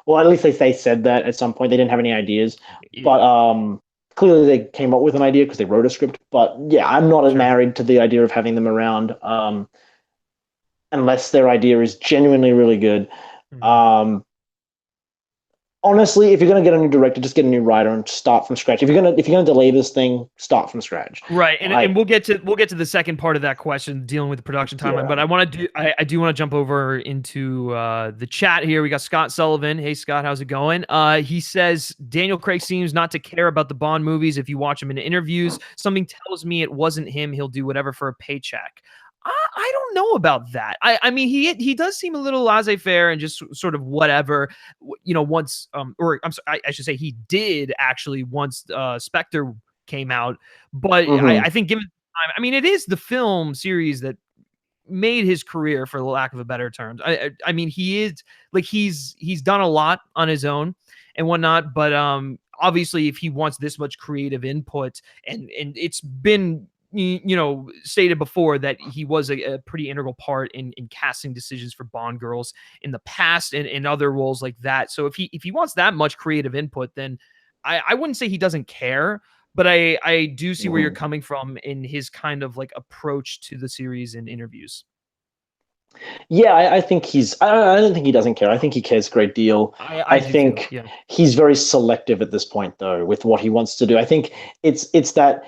[SPEAKER 2] well, at least they said that at some point they didn't have any ideas,
[SPEAKER 1] Yeah,
[SPEAKER 2] but clearly they came up with an idea because they wrote a script. But yeah, I'm not
[SPEAKER 1] sure.
[SPEAKER 2] married to the idea of having them around unless their idea is genuinely really good.
[SPEAKER 1] Mhm.
[SPEAKER 2] Um, honestly, if you're gonna get a new director, just get a new writer and start from scratch. If you're gonna delay this thing, start from scratch.
[SPEAKER 1] Right, and
[SPEAKER 2] I
[SPEAKER 1] we'll get to the second part of that question, dealing with the production timeline.
[SPEAKER 2] yeah.
[SPEAKER 1] But I do want to jump over into the chat here. We got Scott Sullivan. Hey Scott, how's it going? He says Daniel Craig seems not to care about the Bond movies. If you watch him in interviews, something tells me it wasn't him. He'll do whatever for a paycheck. I don't know about that. I mean he does seem a little laissez-faire and just sort of whatever. Once or I'm sorry, I should say he did actually once Spectre came out, but
[SPEAKER 2] Mm-hmm.
[SPEAKER 1] I think given time, I mean, it is the film series that made his career, for the lack of a better terms. I mean, he is like he's done a lot on his own and whatnot, but obviously, if he wants this much creative input, and it's been stated before that he was a pretty integral part in casting decisions for Bond girls in the past and in other roles like that. So if he wants that much creative input, then I wouldn't say he doesn't care, but I do see where you're
[SPEAKER 2] Mm-hmm.
[SPEAKER 1] coming from in his kind of like approach to the series and interviews.
[SPEAKER 2] Yeah, I think I don't think he doesn't care. I think he cares a great deal.
[SPEAKER 1] I
[SPEAKER 2] I
[SPEAKER 1] do too.
[SPEAKER 2] think
[SPEAKER 1] Yeah.
[SPEAKER 2] he's very selective at this point, though, with what he wants to do. I think it's that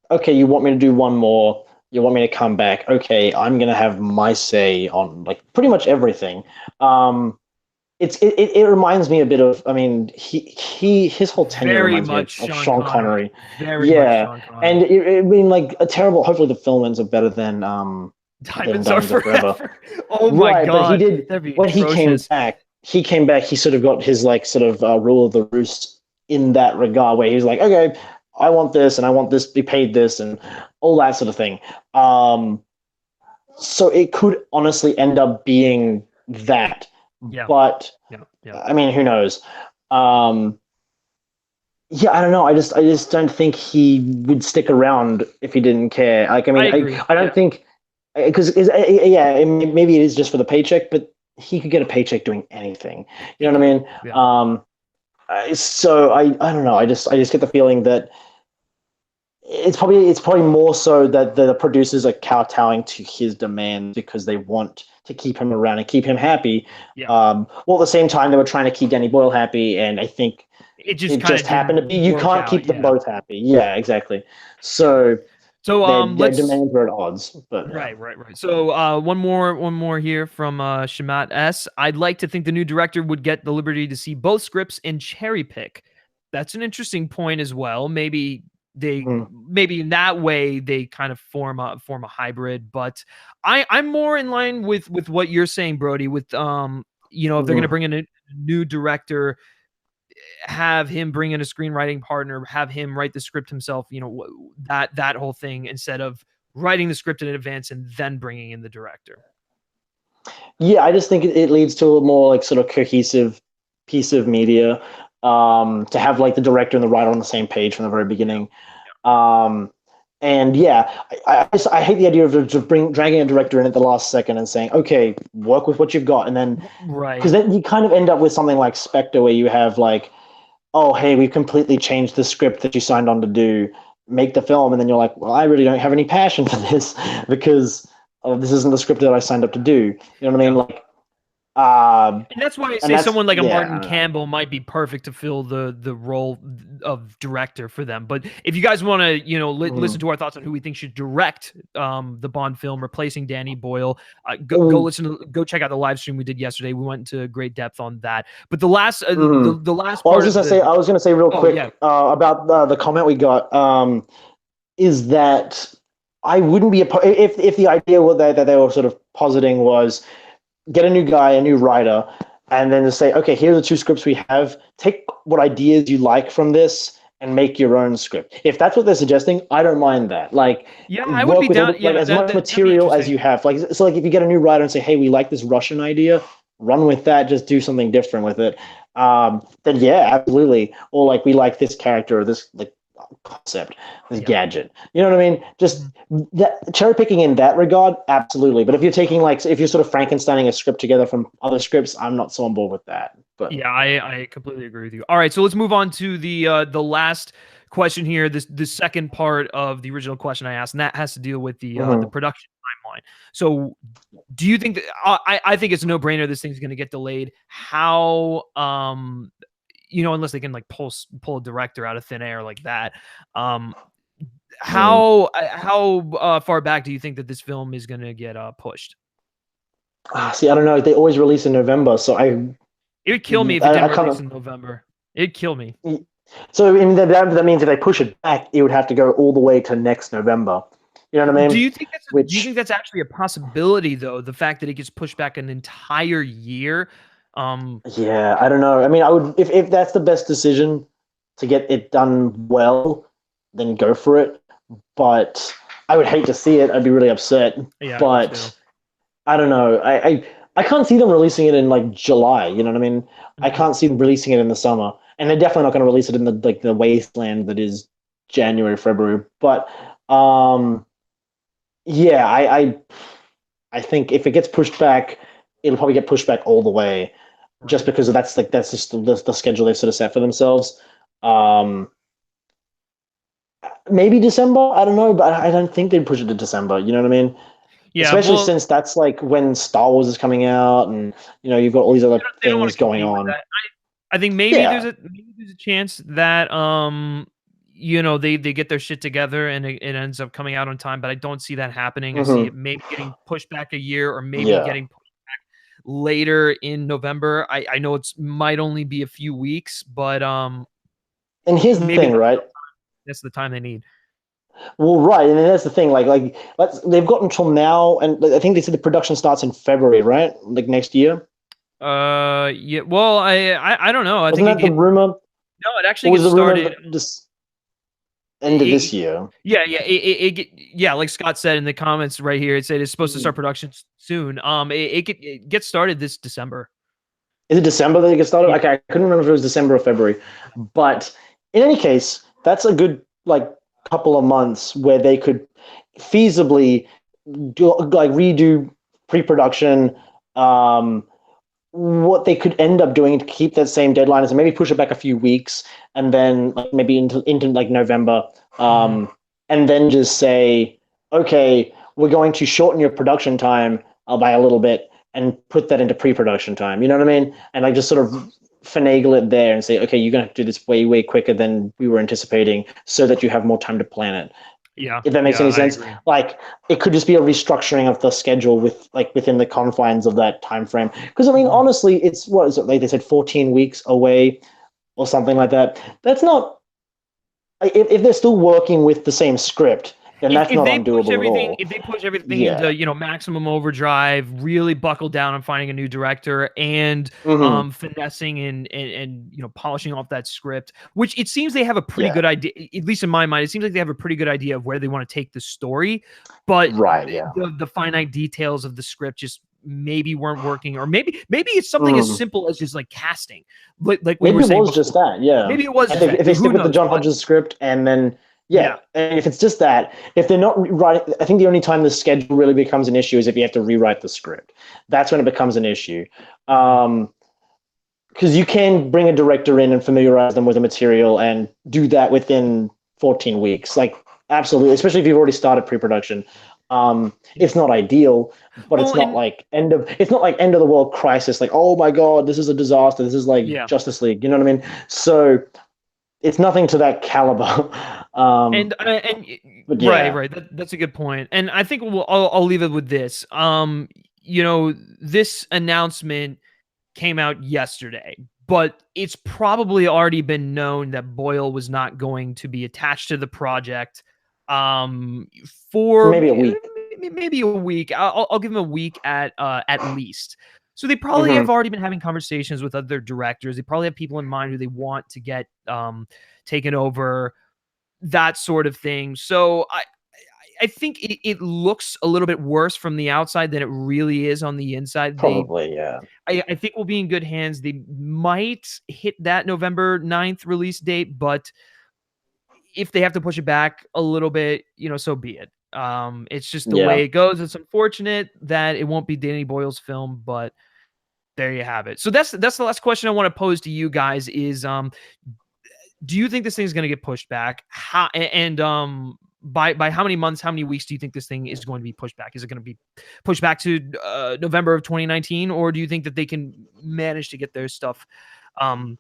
[SPEAKER 2] okay, you want me to do one more, you want me to come back. Okay, I'm gonna have my say on like pretty much everything. Um, it reminds me a bit of. I mean, his whole tenure
[SPEAKER 1] Very
[SPEAKER 2] reminds me
[SPEAKER 1] much
[SPEAKER 2] of
[SPEAKER 1] Sean
[SPEAKER 2] Sean
[SPEAKER 1] Connery.
[SPEAKER 2] Connery.
[SPEAKER 1] Very much
[SPEAKER 2] Yeah,
[SPEAKER 1] Sean
[SPEAKER 2] and
[SPEAKER 1] Connery.
[SPEAKER 2] I mean like a terrible. Hopefully, the film ends up better than
[SPEAKER 1] Diamonds are
[SPEAKER 2] Diamonds Are Forever.
[SPEAKER 1] forever. Oh my
[SPEAKER 2] Right, but he
[SPEAKER 1] god.
[SPEAKER 2] did
[SPEAKER 1] That'd be
[SPEAKER 2] when he came
[SPEAKER 1] atrocious.
[SPEAKER 2] back. He came back. He sort of got his like sort of rule of the roost in that regard, where he was like, okay, I want this, and I want this be paid this, and all that sort of thing. Um, so it could honestly end up being that,
[SPEAKER 1] Yeah.
[SPEAKER 2] but
[SPEAKER 1] Yeah. Yeah.
[SPEAKER 2] I mean, who knows? Um, yeah, I don't know. I just don't think he would stick around if he didn't care. Like, I
[SPEAKER 1] I
[SPEAKER 2] mean,
[SPEAKER 1] agree.
[SPEAKER 2] I
[SPEAKER 1] Yeah.
[SPEAKER 2] don't think because yeah, maybe it is just for the paycheck, but he could get a paycheck doing anything. You
[SPEAKER 1] He
[SPEAKER 2] know what I
[SPEAKER 1] could.
[SPEAKER 2] mean?
[SPEAKER 1] Yeah.
[SPEAKER 2] So I don't know. I just get the feeling that it's probably more so that the producers are kowtowing to his demands because they want to keep him around and keep him happy.
[SPEAKER 1] Yeah.
[SPEAKER 2] Well, at the same time, they were trying to keep Danny Boyle happy, and I think
[SPEAKER 1] It just
[SPEAKER 2] it
[SPEAKER 1] kind
[SPEAKER 2] just
[SPEAKER 1] of
[SPEAKER 2] happened to be
[SPEAKER 1] didn't
[SPEAKER 2] you
[SPEAKER 1] work
[SPEAKER 2] can't
[SPEAKER 1] out.
[SPEAKER 2] keep them
[SPEAKER 1] Yeah.
[SPEAKER 2] both happy. Yeah, exactly.
[SPEAKER 1] Yeah.
[SPEAKER 2] So
[SPEAKER 1] So
[SPEAKER 2] their
[SPEAKER 1] let's
[SPEAKER 2] demands were at odds. But yeah.
[SPEAKER 1] right. So one more here from Shamat S. I'd like to think the new director would get the liberty to see both scripts and cherry pick. That's an interesting point as well.
[SPEAKER 2] Mhm.
[SPEAKER 1] Maybe in that way they kind of form a hybrid. But I'm more in line with what you're saying, Brody. With if they're gonna
[SPEAKER 2] Mhm.
[SPEAKER 1] bring in a new director, have him bring in a screenwriting partner, have him write the script himself, that whole thing, instead of writing the script in advance and then bringing in the director.
[SPEAKER 2] Yeah, I just think it leads to a more like sort of cohesive piece of media, to have like the director and the writer on the same page from the very beginning. Um, and yeah, I hate the idea of just dragging a director in at the last second and saying, okay, work with what you've got, and then because
[SPEAKER 1] Right.
[SPEAKER 2] then you kind of end up with something like Spectre, where you have like, oh, hey, we've completely changed the script that you signed on to do, make the film, and then you're like, well, I really don't have any passion for this because this isn't the script that I signed up to do. You know what I mean?
[SPEAKER 1] Yeah.
[SPEAKER 2] Like,
[SPEAKER 1] And that's why I
[SPEAKER 2] and
[SPEAKER 1] say
[SPEAKER 2] that's
[SPEAKER 1] someone like a
[SPEAKER 2] yeah, I
[SPEAKER 1] Martin
[SPEAKER 2] don't know.
[SPEAKER 1] Campbell might be perfect to fill the role of director for them. But if you guys want to, listen to our thoughts on who we think should direct the Bond film replacing Danny Boyle, go check out the live stream we did yesterday. We went into great depth on that. But the last the last
[SPEAKER 2] Well,
[SPEAKER 1] part of
[SPEAKER 2] I was gonna say real quick
[SPEAKER 1] yeah.
[SPEAKER 2] about the comment we got, is that I wouldn't be if the idea that they were sort of positing was get a new guy, a new writer, and then to say, okay, here are the two scripts we have. Take what ideas you like from this and make your own script. If that's what they're suggesting, I don't mind that. Like,
[SPEAKER 1] Yeah, I would
[SPEAKER 2] work
[SPEAKER 1] be
[SPEAKER 2] with
[SPEAKER 1] down.
[SPEAKER 2] like
[SPEAKER 1] Yeah,
[SPEAKER 2] as much
[SPEAKER 1] that'd be
[SPEAKER 2] material as
[SPEAKER 1] interesting.
[SPEAKER 2] you have. Like, so like if you get a new writer and say, hey, we like this Russian idea, run with that. Just do something different with it. Then yeah, absolutely. Or like we like this character or this like concept, this gadget. You know what I mean? Just that cherry picking in that regard, absolutely. But if you're taking like if you're sort of Frankensteining a script together from other scripts, I'm not so on board with that. But
[SPEAKER 1] Yeah, I completely agree with you. All right, so let's move on to the last question here. This the second part of the original question I asked, and that has to deal with the production timeline. So, do you think that I think it's a no brainer? This thing's going to get delayed. How unless they can like pull a director out of thin air like that. How far back do you think that this film is going to get pushed?
[SPEAKER 2] see, I don't know. They always release in November, so
[SPEAKER 1] It would kill me if it didn't
[SPEAKER 2] I kind
[SPEAKER 1] release
[SPEAKER 2] of.
[SPEAKER 1] in November. It'd kill me.
[SPEAKER 2] So I mean, that means if they push it back, it would have to go all the way to next November. You know what I
[SPEAKER 1] Do
[SPEAKER 2] mean?
[SPEAKER 1] you think that's actually a possibility though? The fact that it gets pushed back an entire year.
[SPEAKER 2] Yeah, I don't know. I mean, I would if that's the best decision to get it done well, then go for it. But I would hate to see it. I'd be really upset.
[SPEAKER 1] Yeah, me too.
[SPEAKER 2] But I don't know. I can't see them releasing it in like July. You know what I mean? I
[SPEAKER 1] Mhm.
[SPEAKER 2] can't see them releasing it in the summer, and they're definitely not going to release it in the wasteland that is January, February. But yeah, I think if it gets pushed back, it'll probably get pushed back all the way, just
[SPEAKER 1] Right.
[SPEAKER 2] because that's just the schedule they've sort of set for themselves. Um, Maybe December. I don't know, but I don't think they'd push it to December. You know what I mean?
[SPEAKER 1] Yeah.
[SPEAKER 2] Especially
[SPEAKER 1] Well,
[SPEAKER 2] since that's like when Star Wars is coming out, and you've got all these other
[SPEAKER 1] they don't want
[SPEAKER 2] things
[SPEAKER 1] to
[SPEAKER 2] going
[SPEAKER 1] compete with
[SPEAKER 2] on.
[SPEAKER 1] that. I think maybe
[SPEAKER 2] Yeah.
[SPEAKER 1] there's a chance that they get their shit together and it ends up coming out on time, but I don't see that happening. I see it maybe getting pushed back a year or maybe
[SPEAKER 2] Yeah.
[SPEAKER 1] getting pushed later in November. I know it's might only be a few weeks, but
[SPEAKER 2] And here's the
[SPEAKER 1] maybe
[SPEAKER 2] thing, right?
[SPEAKER 1] that's the time they need.
[SPEAKER 2] Well, right, and that's the thing. Like they've got until now, and I think they said the production starts in February, right? Like next year.
[SPEAKER 1] Yeah. Well, I don't know. I
[SPEAKER 2] Wasn't
[SPEAKER 1] think
[SPEAKER 2] that the rumor?
[SPEAKER 1] no, it actually
[SPEAKER 2] Or was
[SPEAKER 1] gets
[SPEAKER 2] the rumor
[SPEAKER 1] started.
[SPEAKER 2] that this end of
[SPEAKER 1] It,
[SPEAKER 2] this year?
[SPEAKER 1] yeah, yeah, yeah. Like Scott said in the comments right here, it said it's supposed to start production soon. It gets started this December.
[SPEAKER 2] Is it December that it gets started?
[SPEAKER 1] Yeah.
[SPEAKER 2] Okay, I couldn't remember if it was December or February. But in any case, that's a good like couple of months where they could feasibly redo pre-production. What they could end up doing to keep that same deadline is maybe push it back a few weeks, and then like maybe into like November,
[SPEAKER 1] Mhm.
[SPEAKER 2] and then just say, okay, we're going to shorten your production time by a little bit and put that into pre-production time. You know what I mean? And like just sort of finagle it there and say, okay, you're going to do this way quicker than we were anticipating, so that you have more time to plan it.
[SPEAKER 1] Yeah.
[SPEAKER 2] If that makes
[SPEAKER 1] Yeah.
[SPEAKER 2] any
[SPEAKER 1] I
[SPEAKER 2] sense.
[SPEAKER 1] agree.
[SPEAKER 2] Like it could just be a restructuring of the schedule with like within the confines of that time frame. Because I mean,
[SPEAKER 1] Mhm.
[SPEAKER 2] honestly, it's what is it like they said, 14 weeks away or something like that. That's not if they're still working with the same script then that's not
[SPEAKER 1] If
[SPEAKER 2] undoable at all.
[SPEAKER 1] they push everything
[SPEAKER 2] Yeah.
[SPEAKER 1] into, you know, maximum overdrive, really buckle down on finding a new director and
[SPEAKER 2] Hmm.
[SPEAKER 1] finessing and you know, polishing off that script, which it seems they have a pretty
[SPEAKER 2] Yeah.
[SPEAKER 1] good idea, at least in my mind. It seems like they have a pretty good idea of where they want to take the story, but
[SPEAKER 2] Right. Yeah.
[SPEAKER 1] the finite details of the script just maybe weren't working, or maybe it's something as
[SPEAKER 2] Mm.
[SPEAKER 1] simple as just like casting, like we were
[SPEAKER 2] Maybe it
[SPEAKER 1] saying
[SPEAKER 2] was just
[SPEAKER 1] before.
[SPEAKER 2] that. Yeah.
[SPEAKER 1] Maybe it was just
[SPEAKER 2] If
[SPEAKER 1] that.
[SPEAKER 2] they
[SPEAKER 1] Who
[SPEAKER 2] stick with the
[SPEAKER 1] knows?
[SPEAKER 2] John
[SPEAKER 1] But
[SPEAKER 2] Hodges script, and then yeah,
[SPEAKER 1] yeah,
[SPEAKER 2] and if it's just that, if they're not rewriting, I think the only time the schedule really becomes an issue is if you have to rewrite the script. That's when it becomes an issue. Because you can bring a director in and familiarize them with the material and do that within 14 weeks. Like, absolutely, especially if you've already started pre-production. It's not ideal, but
[SPEAKER 1] well, and
[SPEAKER 2] it's not like end of the world crisis. Like, oh my god, this is a disaster. This is like
[SPEAKER 1] yeah.
[SPEAKER 2] Justice League. You know what I mean? So it's nothing to that caliber.
[SPEAKER 1] And
[SPEAKER 2] But
[SPEAKER 1] right,
[SPEAKER 2] yeah,
[SPEAKER 1] right. That's a good point. And I think I'll leave it with this. You know, this announcement came out yesterday, but it's probably already been known that Boyle was not going to be attached to the project
[SPEAKER 2] for
[SPEAKER 1] for
[SPEAKER 2] maybe a week.
[SPEAKER 1] maybe a week. I'll give him a week at least. So they probably
[SPEAKER 2] Hmm.
[SPEAKER 1] have already been having conversations with other directors. They probably have people in mind who they want to get taken over, that sort of thing. So I think it looks a little bit worse from the outside than it really is on the inside.
[SPEAKER 2] Probably, yeah.
[SPEAKER 1] I think we'll be in good hands. They might hit that November 9th release date, but if they have to push it back a little bit, you know, so be it. It's just the
[SPEAKER 2] Yeah.
[SPEAKER 1] way it goes. It's unfortunate that it won't be Danny Boyle's film, but there you have it. So that's the last question I want to pose to you guys is do you think this thing is going to get pushed back? How and by how many months, how many weeks do you think this thing is going to be pushed back? Is it going to be pushed back to November of 2019, or do you think that they can manage to get their stuff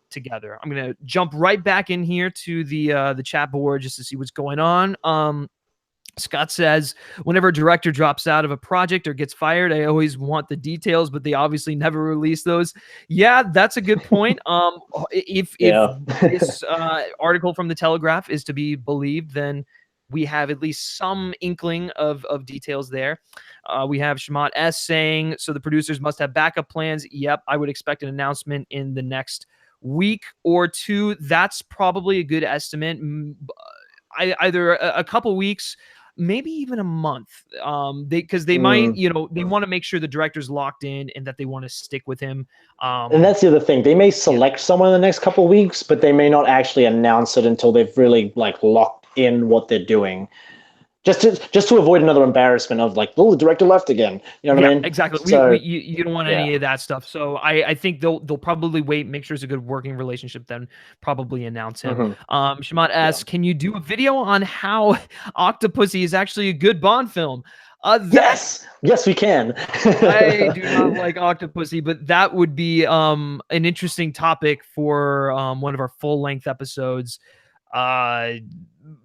[SPEAKER 1] together? I'm going to jump right back in here to the chat board just to see what's going on. Scott says, whenever a director drops out of a project or gets fired, I always want the details, but they obviously never release those. Yeah, that's a good point. If
[SPEAKER 2] Yeah.
[SPEAKER 1] this article from the Telegraph is to be believed, then we have at least some inkling of details there. We have Shamat S saying, so the producers must have backup plans. Yep, I would expect an announcement in the next week or two. That's probably a good estimate. Either a couple weeks, maybe even a month. Because they might, you know, they want to make sure the director's locked in and that they want to stick with him.
[SPEAKER 2] And that's the other thing. They may select someone in the next couple of weeks, but they may not actually announce it until they've really like locked in what they're doing. Just to avoid another embarrassment of like, oh, the director left again. You know what I mean?
[SPEAKER 1] Exactly.
[SPEAKER 2] So
[SPEAKER 1] You don't want any of that stuff. So I think they'll probably wait, make sure it's a good working relationship, then probably announce him. Shamat asks, can you do a video on how Octopussy is actually a good Bond film?
[SPEAKER 2] Yes, we can.
[SPEAKER 1] I do not like Octopussy, but that would be an interesting topic for one of our full length episodes.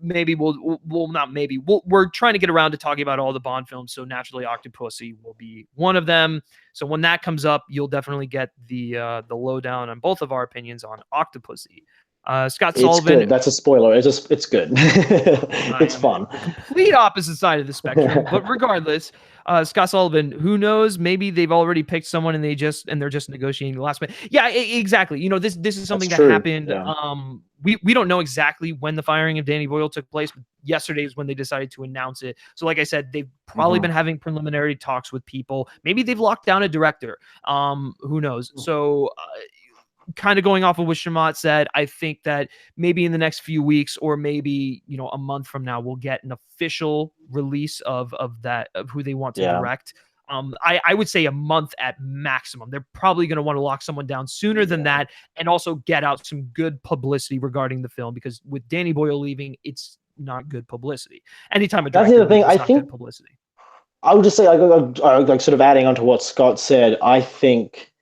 [SPEAKER 1] Maybe we'll not maybe we're trying to get around to talking about all the Bond films, so naturally Octopussy will be one of them. So when that comes up, you'll definitely get the lowdown on both of our opinions on Octopussy. Scott Sullivan.
[SPEAKER 2] It's good. That's a spoiler. It's good. It's fun.
[SPEAKER 1] The complete opposite side of the spectrum, but regardless, Scott Sullivan. Who knows? Maybe they've already picked someone and they're just negotiating the last minute. Yeah, exactly. You know, this is something that happened.
[SPEAKER 2] Yeah.
[SPEAKER 1] We don't know exactly when the firing of Danny Boyle took place. But yesterday is when they decided to announce it. So, like I said, they've probably been having preliminary talks with people. Maybe they've locked down a director. Who knows? So. Kind of going off of what Shamat said, I think that maybe in the next few weeks or maybe, you know, a month from now, we'll get an official release of who they want to direct. I would say a month at maximum. They're probably going to want to lock someone down sooner than that and also get out some good publicity regarding the film, because with Danny Boyle leaving, it's not good publicity. Anytime a director leaves, it's not good publicity.
[SPEAKER 2] I would just say, like sort of adding on to what Scott said, I think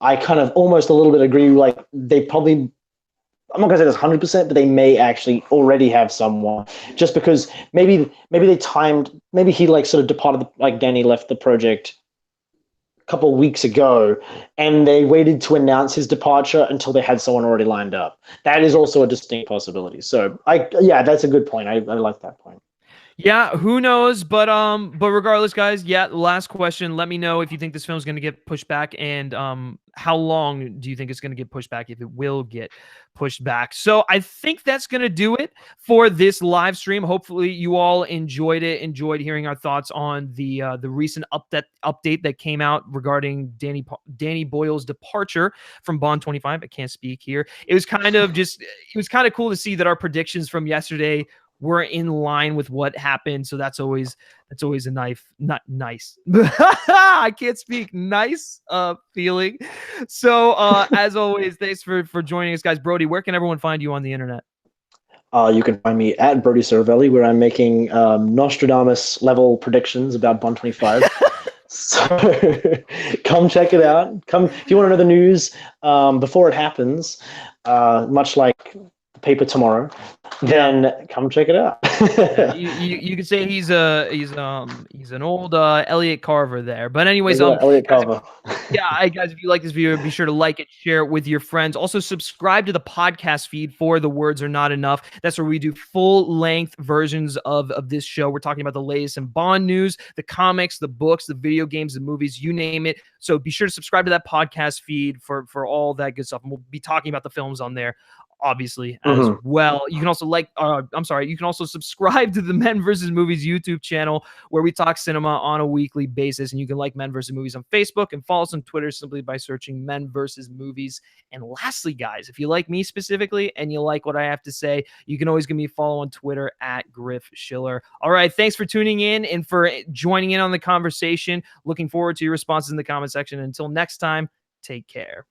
[SPEAKER 2] I kind of almost a little bit agree. Like they probably, I'm not gonna say that's 100%, but they may actually already have someone, just because maybe they timed, maybe he like sort of departed, like Danny left the project a couple of weeks ago, and they waited to announce his departure until they had someone already lined up. That is also a distinct possibility. So that's a good point. I like that point.
[SPEAKER 1] Yeah, who knows? But regardless, guys, yeah, last question. Let me know if you think this film is going to get pushed back, and how long do you think it's going to get pushed back, if it will get pushed back. So I think that's going to do it for this live stream. Hopefully you all enjoyed it, enjoyed hearing our thoughts on the recent update that came out regarding Danny Boyle's departure from Bond 25. I can't speak here. It was kind of cool to see that our predictions from yesterday were in line with what happened. So that's always a not nice. I can't speak. Nice feeling. So as always, thanks for joining us, guys. Brody, where can everyone find you on the internet?
[SPEAKER 2] You can find me at Brody Cervelli, where I'm making Nostradamus level predictions about Bond 25. So come check it out. Come if you want to know the news before it happens, much like the paper tomorrow. Then come check it out.
[SPEAKER 1] Yeah, you could say he's an old Elliot Carver there. But anyways,
[SPEAKER 2] Elliot
[SPEAKER 1] guys,
[SPEAKER 2] Carver.
[SPEAKER 1] guys, if you like this video, be sure to like it, share it with your friends. Also, subscribe to the podcast feed for The Words Are Not Enough. That's where we do full-length versions of this show. We're talking about the latest in Bond news, the comics, the books, the video games, the movies, you name it. So be sure to subscribe to that podcast feed for all that good stuff. And we'll be talking about the films on there, obviously, as well. You can also you can also subscribe to the Men vs. Movies YouTube channel, where we talk cinema on a weekly basis. And you can like Men vs. Movies on Facebook and follow us on Twitter simply by searching Men vs. Movies. And lastly, guys, if you like me specifically and you like what I have to say, you can always give me a follow on Twitter at Griff Schiller. All right, thanks for tuning in and for joining in on the conversation. Looking forward to your responses in the comment section. Until next time, take care.